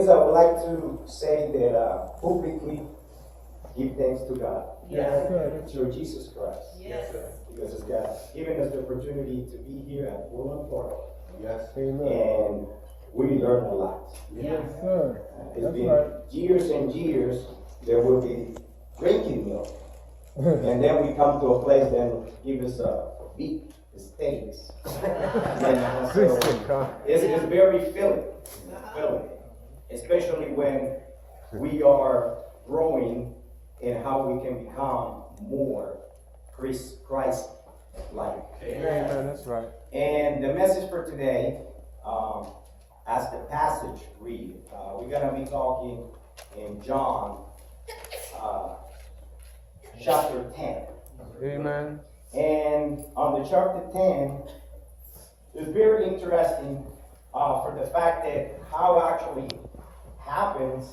things I would like to say that publicly give thanks to God. Yes. Through Jesus Christ. Yes. Because it's God given us the opportunity to be here at Woodland Park. Yes. And we learn a lot. Yes, sir. It's That's been right. years and years there will be drinking milk. And then we come to a place that give us beef steaks. And so it's very filling, especially when we are growing in how we can become more Christ-like. Amen. That's right. And the message for today, as the passage read, we're going to be talking in John chapter 10. Amen. And on the chapter 10, it's very interesting for the fact that how actually happens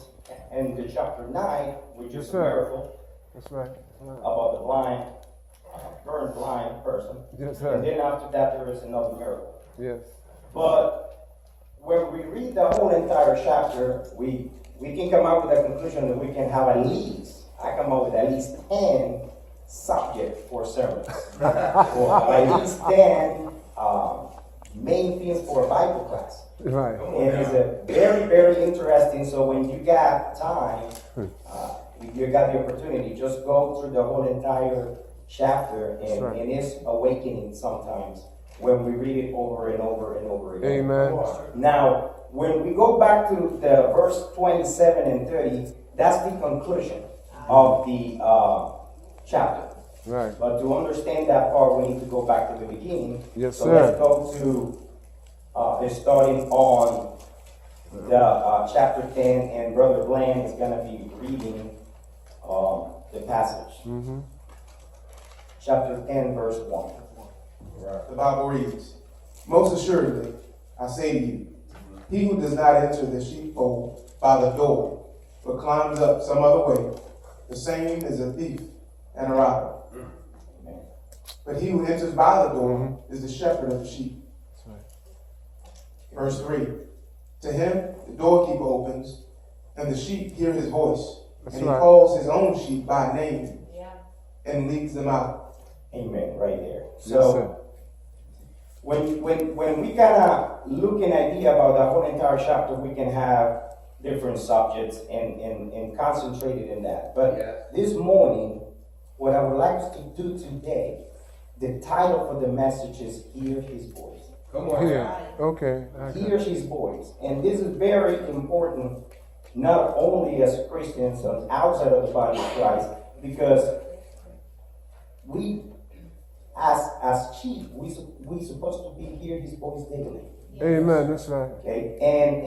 in the chapter 9, which is a miracle That's right. about the blind, burn blind person. Yes, And sir. then after that, there is another miracle. Yes. But when we read the whole entire chapter, we can come out with a conclusion that we can have at least, I come up with at least 10 subjects for sermons. Or at least 10 main things for a Bible class. Right. And it's a very, very interesting. So when you got time, if you got the opportunity, just go through the whole entire chapter, and it's awakening sometimes when we read it over and over and over again. Amen. Now, when we go back to the verse 27 and 30, that's the conclusion of the chapter. Right. But to understand that part, we need to go back to the beginning. Yes, so sir. let's go to starting on the chapter 10, and Brother Bland is going to be reading the passage. Mm-hmm. Chapter 10, verse 1. The Bible reads, "Most assuredly, I say to you, he who does not enter the sheepfold by the door, but climbs up some other way, the same is a thief and a robber. But he who enters by the door is the shepherd of the sheep." Verse 3, "To him the doorkeeper opens, and the sheep hear his voice, and he calls his own sheep by name and leads them out." Amen, right there. So, when we kind of look an idea about the whole entire chapter, we can have different subjects and concentrate it in that. But this morning, what I would like us to do today, the title for the message is Hear His Voice. Come on. Yeah. Okay. Hear His voice. And this is very important, not only as Christians and outside of the body of Christ, because we, as sheep, we supposed to be hear His voice daily. Amen. That's right. Okay, and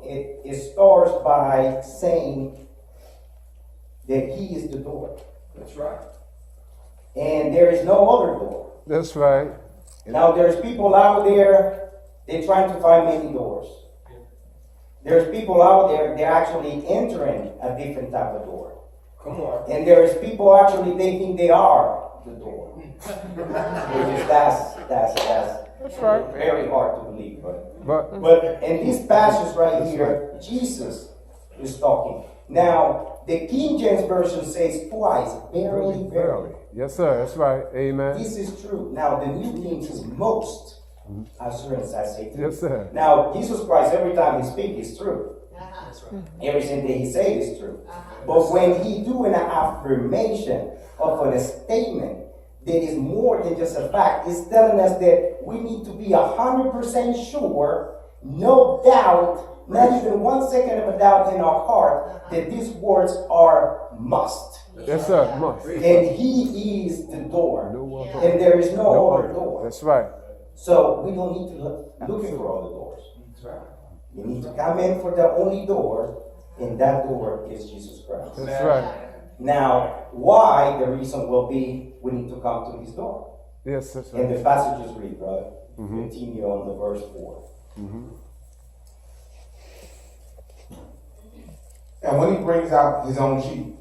it starts by saying that He is the door. That's right. And there is no other door. That's right. Now there's people out there, they're trying to find many doors. There's people out there, they're actually entering a different type of door. Come on. And there's people actually, they think they are the door. Which is, that's right. very hard to believe. But in this passage right here, Jesus is talking. Now, the King James Version says twice, verily, verily. Yes, sir. That's right. Amen. This is true. Now, the New King says most assurance, I say to you. Yes, sir. Now, Jesus Christ, every time He speaks, is true. That's right. Everything that He says is true. But when He do an affirmation of a statement that is more than just a fact, it's telling us that we need to be 100% sure, no doubt, not even 1 second of a doubt in our heart, that these words are must. Yes, sir. Must. And He is the door. No other. And there is no other door. That's right. So we don't need to look looking for other doors. That's right. You need to come in for the only door, and that door is Jesus Christ. That's right. Now, why? The reason will be we need to come to His door. Yes, that's And right. the passage is read, brother. Continue on the verse 4. And when he brings out his own sheep,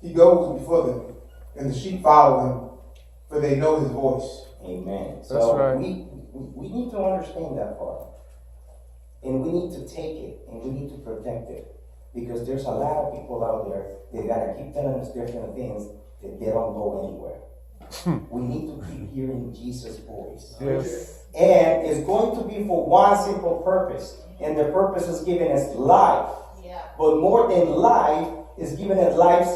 he goes before them, and the sheep follow him, for they know his voice. Amen. That's So right. we need to understand that part. And we need to take it and we need to protect it. Because there's a lot of people out there that gotta keep telling us different things that they don't go anywhere. We need to keep hearing Jesus' voice. Yes. And it's going to be for one simple purpose. And the purpose is giving us life. Yeah. But more than life, is giving us life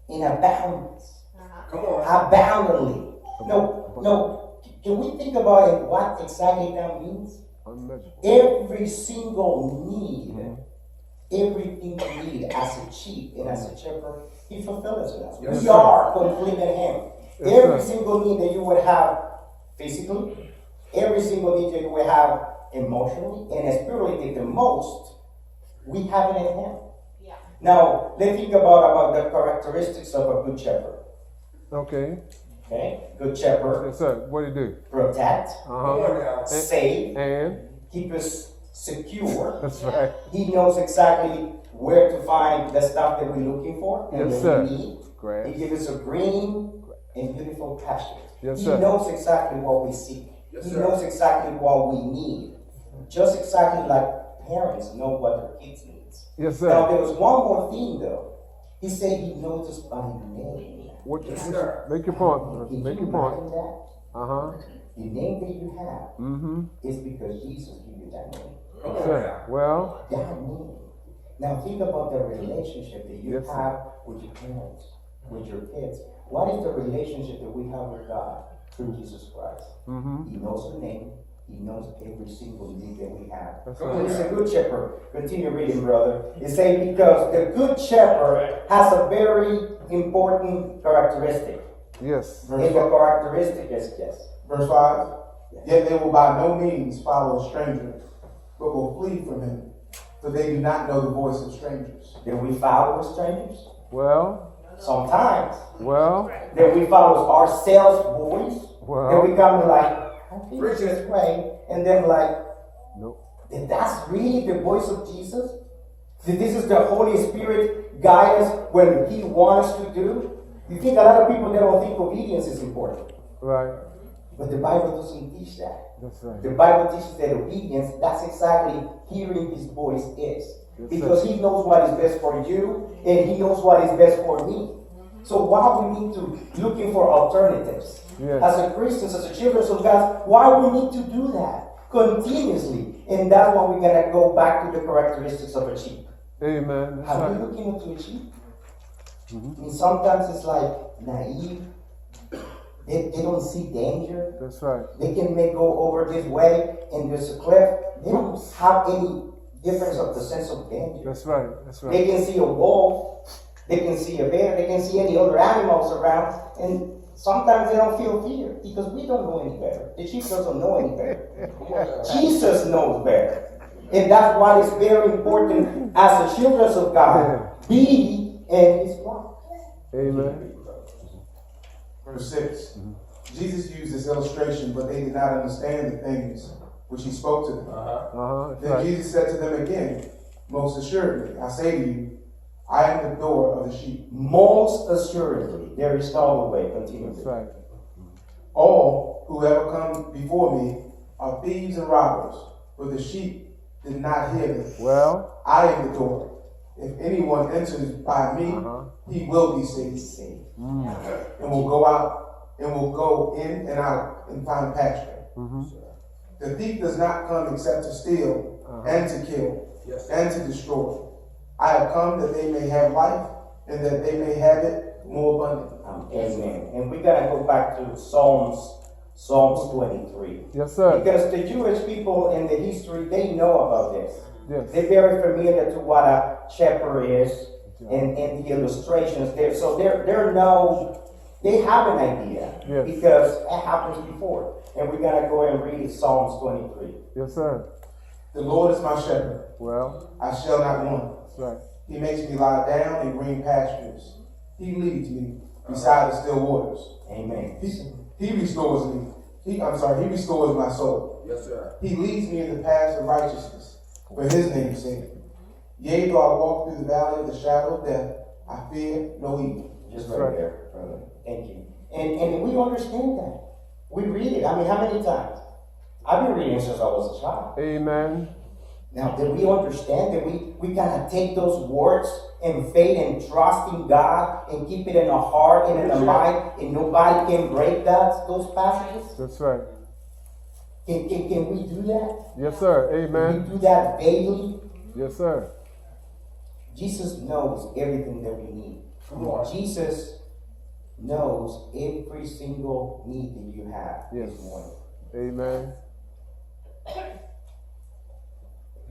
in abundance. Come on. Abundantly. No. Can we think about it, what exactly that means? Unmeasurable. Every single need, everything we need as a sheep and as a shepherd, he fulfills it. Yes, We sir. are complete in him. Yes, Every sir. single need that you would have physically, every single need that you would have emotionally and spiritually, the most, we have it in him. Yeah. Now, let's think about the characteristics of a good shepherd. Okay. Okay? Good shepherd, Yes, sir. What do you do? protect, Come on now. save, And keep us secure. that's right. He knows exactly where to find the stuff that we're looking for and Yes, that sir. we need. Grass. He gives us a green and beautiful pasture. Yes, He sir. knows exactly what we seek. Yes, He sir. knows exactly what we need. Just exactly like parents know what their kids need. Yes, Now, sir. there was one more thing though. He said he knows us by name. What? Yes, sir. Make your point. Can Make you your point. imagine that? Uh-huh. The name that you have Mm-hmm. is because Jesus gave you that name. Come on Sir. now. Well, That name. Now think about the relationship that you Yes, sir. have with your parents, with your kids. What is the relationship that we have with God through Jesus Christ? mm-hmm. He knows the name. He knows every single need that we have. That's Come right. on He's now. a good shepherd. Continue reading, brother. It says because the good shepherd has a very important characteristic. Yes. And the characteristic is yes. Verse 5. Yet they will by no means follow a stranger, but will flee from him, for they do not know the voice of strangers. That we follow strangers? Well, Sometimes. well, That we follow ourselves' voice. That well. we come like, I think this way. And then like, Nope. that that's really the voice of Jesus? That this is the Holy Spirit guide us when He wants us to do? You think a lot of people, they don't think obedience is important. Right. But the Bible doesn't teach that. That's right. The Bible teaches that obedience, that's exactly hearing His voice is. Yes, Because sir. He knows what is best for you, and He knows what is best for me. So why we need to looking for alternatives? Yes. As a Christians, as a children of God, why we need to do that continuously? And that's why we're gonna go back to the characteristics of a sheep. Amen. That's Have you right. looking into a sheep? Mhm. And sometimes it's like naive. They don't see danger. That's right. They can make go over this way and there's a cliff. They don't have any difference of the sense of danger. That's right. That's They right. can see a wolf, they can see a bear, they can see any other animals around, and sometimes they don't feel fear because we don't know any better. The sheep doesn't know any better. Come on now. Jesus knows better. And that's why it's very important as the children of God, be in His flock. Amen. Verse 6. Jesus used this illustration, but they did not understand the things which he spoke to them. Uh-huh. That's Then right. Jesus said to them again, most assuredly, I say to you, I am the door of the sheep. Most assuredly, there is no other way. Continue. That's right. All who ever come before me are thieves and robbers, but the sheep did not hear them. Well, I am the door. If anyone enters by me, Uh-huh. he will be saved, and will go out and will go in and out and find pasture. mm-hmm. The thief does not come except to steal and to kill Yes. and to destroy. I have come that they may have life and that they may have it more abundantly. Amen. And we gotta go back to Psalms 23. Yes, sir. Because the Jewish people in the history, they know about this. Yes. They're very familiar to what a shepherd is and the illustrations there. So they have an idea Yes. because it happens before. And we're gonna go and read Psalms 23. Yes, sir. The Lord is my shepherd. Well, I shall not want. that's right. He makes me lie down in green pastures. He leads me beside the still waters. Amen. He restores me. He restores my soul. Yes, sir. He leads me in the paths of righteousness for his name's sake. Yea, though I walk through the valley of the shadow of death, I fear no evil. Just That's right right. there, brother. Thank you. And we understand that. We read it. I mean, how many times? I've been reading since I was a child. Amen. Now, that we understand that we gotta take those words and faith and trust in God and keep it in our heart and in our mind, and nobody can break those passages? That's right. Can we do that? Yes, sir. Can Amen. we do that daily? Yes, sir. Jesus knows everything that we need. Come on. Jesus knows every single need that you have Yes. this morning. Amen.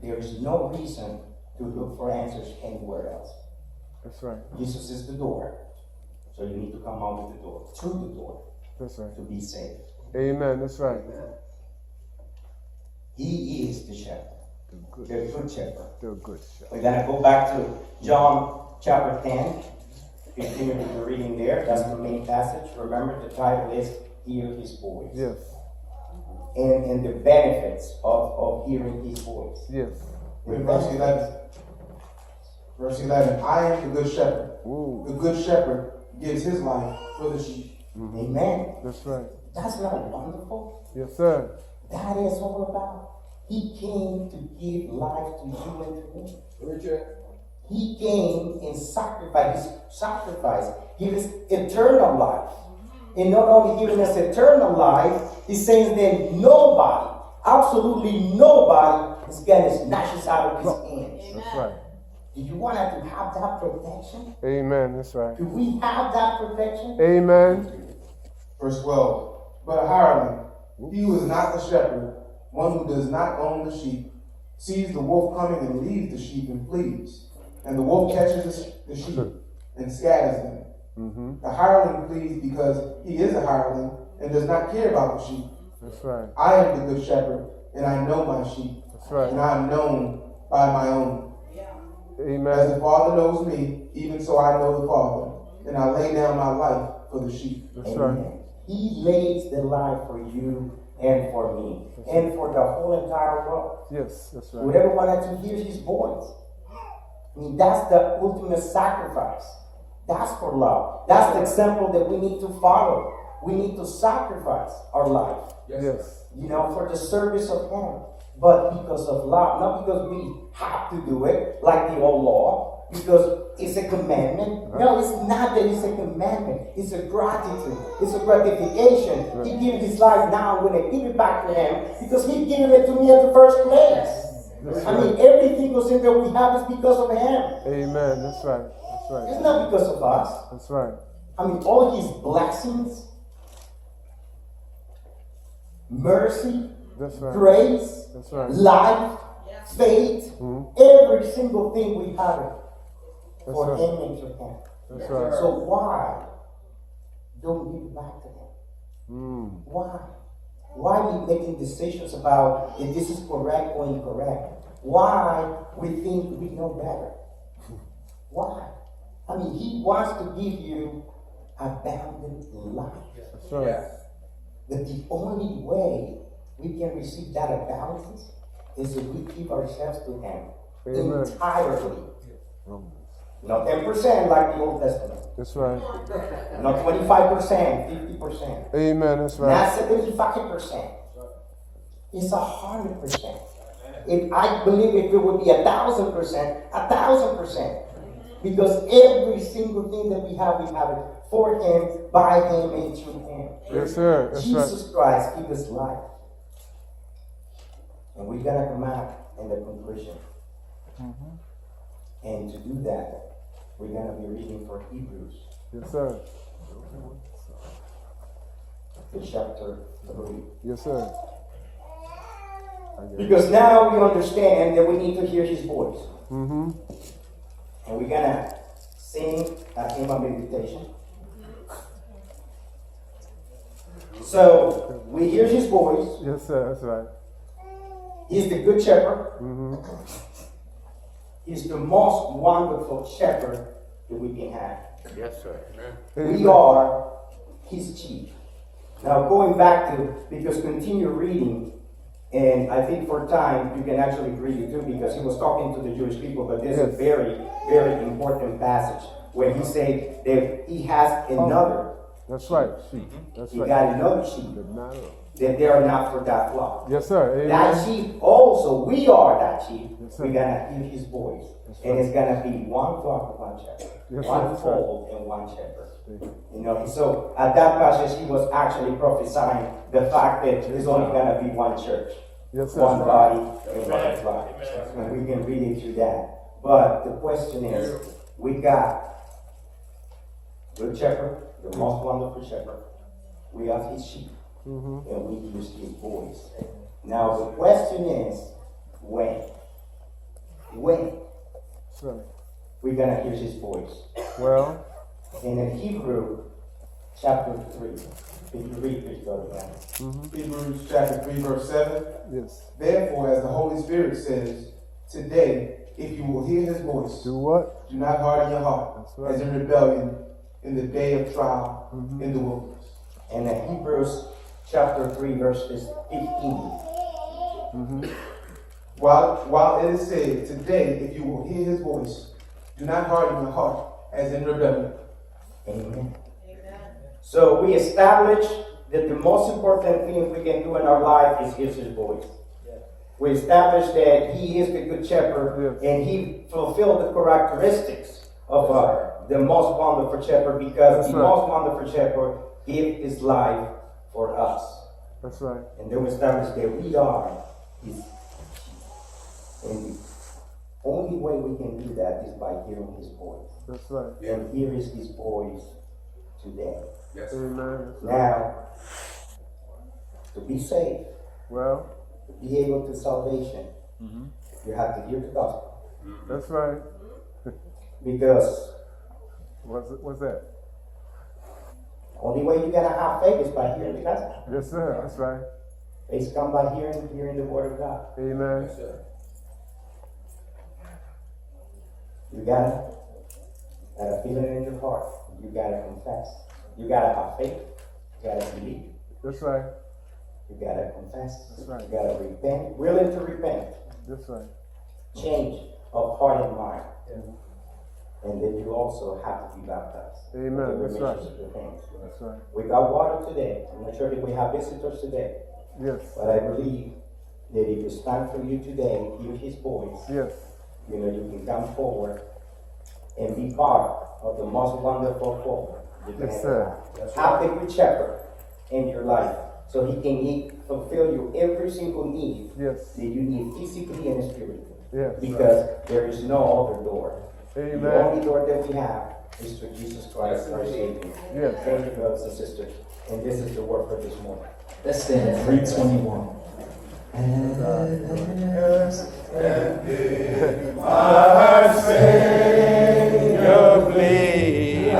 There is no reason to look for answers anywhere else. That's right. Jesus is the door. So you need to come out with the door, through the door, That's right. to be saved. Amen. That's right. He is the shepherd, The the good shepherd. good shot. We're going to go back to John chapter 10. Continue with the reading there. That's the main passage. Remember, the title is Hear His Voice. Yes. And the benefits of hearing His voice. Yes. In verse 11. Verse 11. I am the good shepherd. Ooh. The good shepherd gives his life for the sheep. Amen. That's right. That's not wonderful. Yes, sir. That is all about. He came to give life to you and to me. Richard. He came and sacrificed, give us eternal life. And not only giving us eternal life, he says that nobody, absolutely nobody, is going to snatch us out of his hands. That's right. Do you want to have that protection? Amen. That's right. Do we have that protection? Amen. Verse 12. But a hireling, he who is not the shepherd, one who does not own the sheep, sees the wolf coming and leaves the sheep and flees. And the wolf catches the sheep and scatters them. Mm-hmm. The hireling flees because he is a hireling and does not care about the sheep. That's right. I am the good shepherd, and I know my sheep, That's right. and I am known by my own. As Amen. the Father knows me, even so I know the Father, and I lay down my life for the sheep. That's Amen. right. He lays the life for you and for me and for the whole entire world. Yes. That's right. Whoever wanted to hear his voice. I mean, that's the ultimate sacrifice. That's for love. That's the example that we need to follow. We need to sacrifice our life, Yes. you know, for the service of Him. But because of love, not because we have to do it like the old law, because it's a commandment. No, it's not that it's a commandment. It's a gratitude. It's a gratification. He gave his life now. I'm going to give it back to Him because He gave it to me in the first place. I mean, every single thing that we have is because of Him. Amen. That's right. That's right. It's not because of us. That's right. I mean, all His blessings, mercy, That's right. grace, That's right. life, faith, Mhm. every single thing we have it for right. Him and to Him. That's right. So why don't we give it back to Him? Mm. Why? Why are we making decisions about if this is correct or incorrect? Why we think we know better? Why? I mean, He wants to give you abundant life. That's right. But the only way we can receive that abundance is if we give ourselves to Him Amen. entirely. Not 10% like the Old Testament. That's right. Not 25%, 50%. Amen. That's right. Not 75%. It's 100%. If I believe if it would be 1,000%, 1,000%. Because every single thing that we have it for Him, by Him, and through Him. Yes, sir. That's right. Jesus Christ gave us life. And we're going to come out in the conclusion. And to do that, we're going to be reading for Hebrews, Yes, sir. the chapter 3. Yes, sir. Because now we understand that we need to hear His voice. Mm-hmm. And we're going to sing a hymn of invitation. So, we hear His voice. Yes, sir. That's right. He's the good shepherd. Mm-hmm. He's the most wonderful shepherd that we can have. Yes, sir. We are His sheep. Now, going back to, because continue reading, and I think for time, you can actually read it too, because he was talking to the Jewish people, but this is a very, very important passage, where he said that he has another. That's right. Sheep. That's He right. got another sheep. But not all. that they are not for that flock. Yes, sir. That Amen. sheep also, we are that sheep. Yes, sir. We're gonna hear his voice. That's And right. it's gonna be one flock, one shepherd. Yes, sir. One That's right. fold and one shepherd. You know, so at that passage, he was actually prophesying the fact that there's only gonna be one church, Yes, sir. one body, and one flock. And we can read it through that. But the question is, we got good shepherd, the most wonderful shepherd. We are his sheep, Mm-hmm. and we use his voice. Now the question is, when? When Sir. we're gonna hear his voice? Well, And in Hebrew, chapter 3, if you read this, brother, man. mm-hmm. Hebrews chapter 3, verse 7. Yes. Therefore, as the Holy Spirit says, today, if you will hear his voice, Do what? do not harden your heart, That's right. as in rebellion in the day of trial Mhm. in the wilderness. And in Hebrews, chapter 3, verses 15. Mm-hmm. While it is said, today, if you will hear his voice, do not harden your heart, as in rebellion. Amen. So we established that the most important thing we can do in our life is hear his voice. We established that he is the good shepherd, Yes. and he fulfilled the characteristics of the most wonderful shepherd, because That's the right. most wonderful shepherd gave his life for us. That's right. And then we established that we are his sheep. And the only way we can do that is by hearing his voice. That's right. And here is his voice today. Yes. Amen. That's right. Now, to be saved, Well, to be able to salvation, you have to hear the gospel. that's right. Because What's that? only way you're gonna have faith is by hearing the gospel. Yes, sir. That's right. Faith comes by hearing the word of God. Amen. Yes, sir. You gotta feel it in your heart. You gotta confess. You gotta have faith. You gotta believe. That's right. You gotta confess. That's right. You gotta repent. Willing to repent. That's right. Change of heart and mind. And then you also have to be baptized. Amen. For the That's right. remission of your sins. That's right. We got water today. I'm not sure if we have visitors today, Yes. but I believe that if it's time for you today, hear his voice, Yes. you know, you can come forward and be part of the most wonderful fold. You can Yes, sir. have the good shepherd in your life, so he can fulfill you every single need Yes. that you need physically and spiritually. Yes. Because there is no other door. The Amen. only door that we have is through Jesus Christ, our Savior. Yes. Thank you, brothers and sisters. And this is the word for this morning. Let's stand at 321.